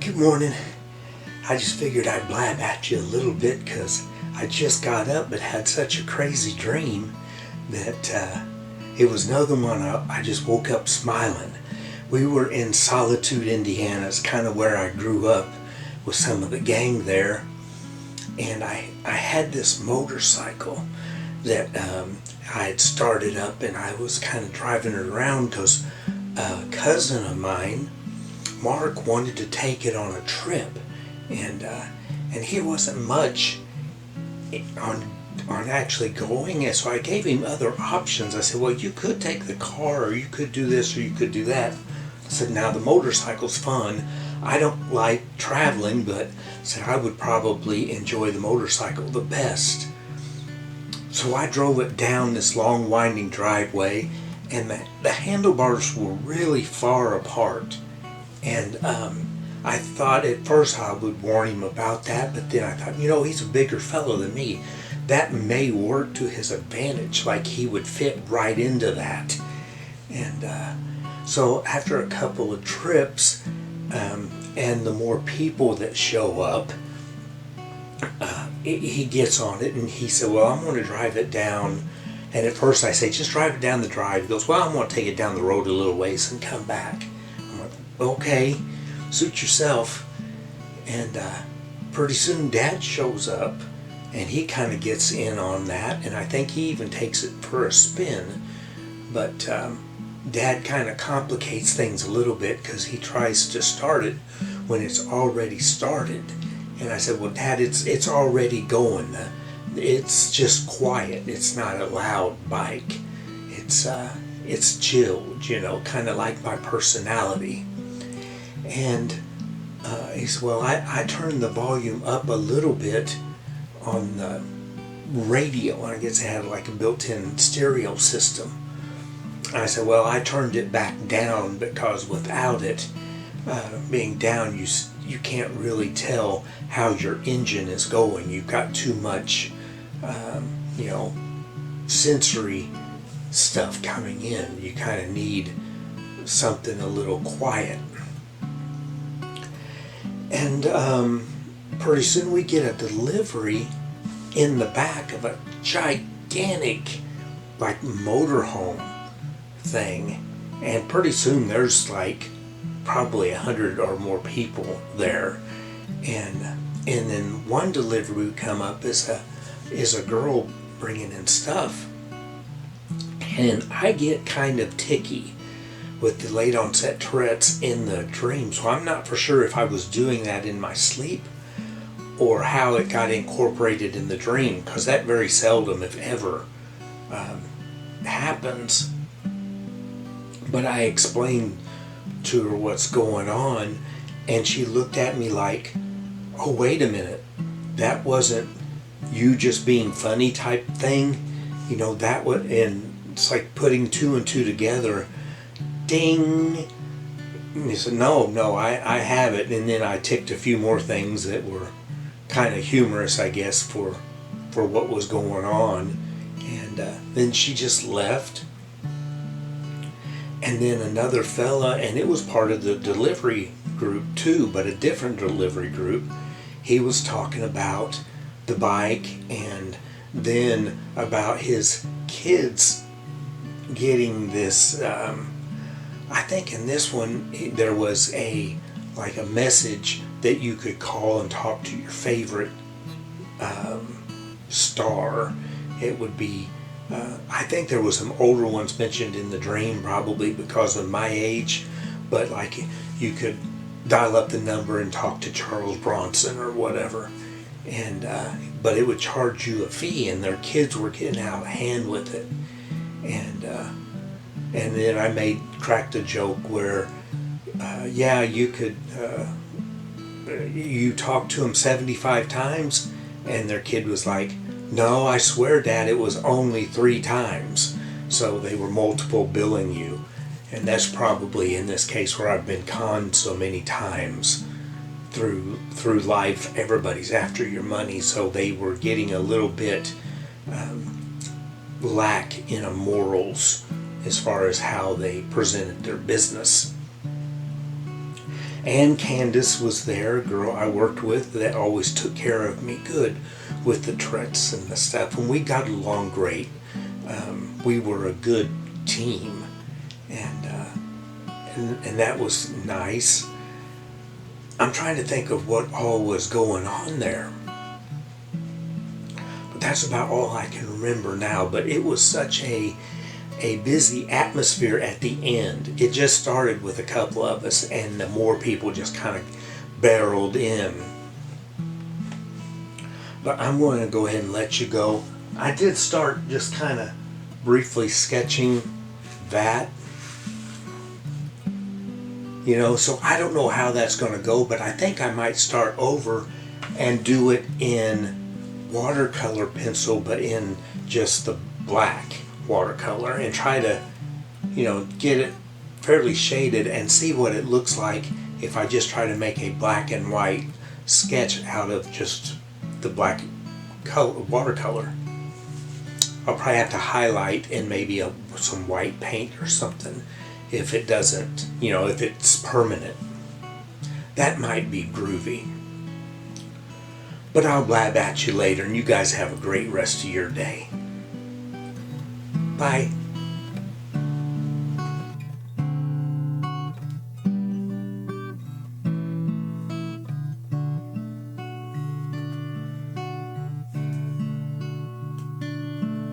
Good morning. I just figured I'd blab at you a little bit because I just got up but had such a crazy dream that it was another one. I just woke up smiling. We were in Solitude, Indiana. It's kind of where I grew up with some of the gang there. And I had this motorcycle that I had started up, and I was kind of driving it around because a cousin of mine, Mark, wanted to take it on a trip, and he wasn't much on actually going, and so I gave him other options. I said, well, you could take the car, or you could do this, or you could do that. I said, now the motorcycle's fun. I don't like traveling, but I said I would probably enjoy the motorcycle the best. So I drove it down this long winding driveway, and the handlebars were really far apart. And I thought at first I would warn him about that, but then I thought, he's a bigger fellow than me. That may work to his advantage, like he would fit right into that. And so after a couple of trips, and the more people that show up, he gets on it, and he said, well, I'm going to drive it down. And at first I say, just drive it down the drive. He goes, well, I'm going to take it down the road a little ways and come back. I'm like, okay, suit yourself. And pretty soon Dad shows up, and he kind of gets in on that, and I think he even takes it for a spin. But Dad kind of complicates things a little bit because he tries to start it when it's already started. And I said, well, Dad, it's already going. It's just quiet. It's not a loud bike. It's chilled, kind of like my personality. And he said, well, I turned the volume up a little bit on the radio. I guess it had like a built-in stereo system. I said, well, I turned it back down because without it being down, you can't really tell how your engine is going. You've got too much sensory stuff coming in. You kind of need something a little quiet. And pretty soon we get a delivery in the back of a gigantic like motorhome thing, and pretty soon there's like probably 100 or more people there. And then one delivery would come up is a girl bringing in stuff, and I get kind of ticky with the late onset Tourette's in the dream, so I'm not for sure if I was doing that in my sleep or how it got incorporated in the dream, because that very seldom, if ever, happens. But I explained to her what's going on, and she looked at me like, oh, wait a minute, that wasn't you just being funny type thing, that would, and it's like putting two and two together. Ding. And he said, no, I have it. And then I ticked a few more things that were kind of humorous, I guess, for what was going on. And then she just left. And then another fella, and it was part of the delivery group too, but a different delivery group. He was talking about the bike, and then about his kids getting this, I think in this one there was a message that you could call and talk to your favorite star. It would be, I think there was some older ones mentioned in the dream, probably because of my age, but like you could dial up the number and talk to Charles Bronson or whatever, and but it would charge you a fee, and their kids were getting out of hand with it. And then I cracked a joke where, you could, you talked to them 75 times, and their kid was like, no, I swear, Dad, it was only 3 times. So they were multiple billing you. And that's probably in this case where I've been conned so many times through life. Everybody's after your money, so they were getting a little bit lack in morals as far as how they presented their business. And Candace was there, a girl I worked with that always took care of me good with the Tourette's and the stuff. And we got along great. We were a good team, and that was nice. I'm trying to think of what all was going on there. But that's about all I can remember now. But it was such a busy atmosphere at the end. It just started with a couple of us, and the more people just kind of barreled in. But I'm going to go ahead and let you go. I did start just kind of briefly sketching that. You know, so I don't know how that's going to go, but I think I might start over and do it in watercolor pencil, but in just the black watercolor, and try to, you know, get it fairly shaded and see what it looks like if I just try to make a black and white sketch out of just the black watercolor. I'll probably have to highlight in maybe some white paint or something if it doesn't, you know, if it's permanent. That might be groovy. But I'll blab at you later, and you guys have a great rest of your day. Bye.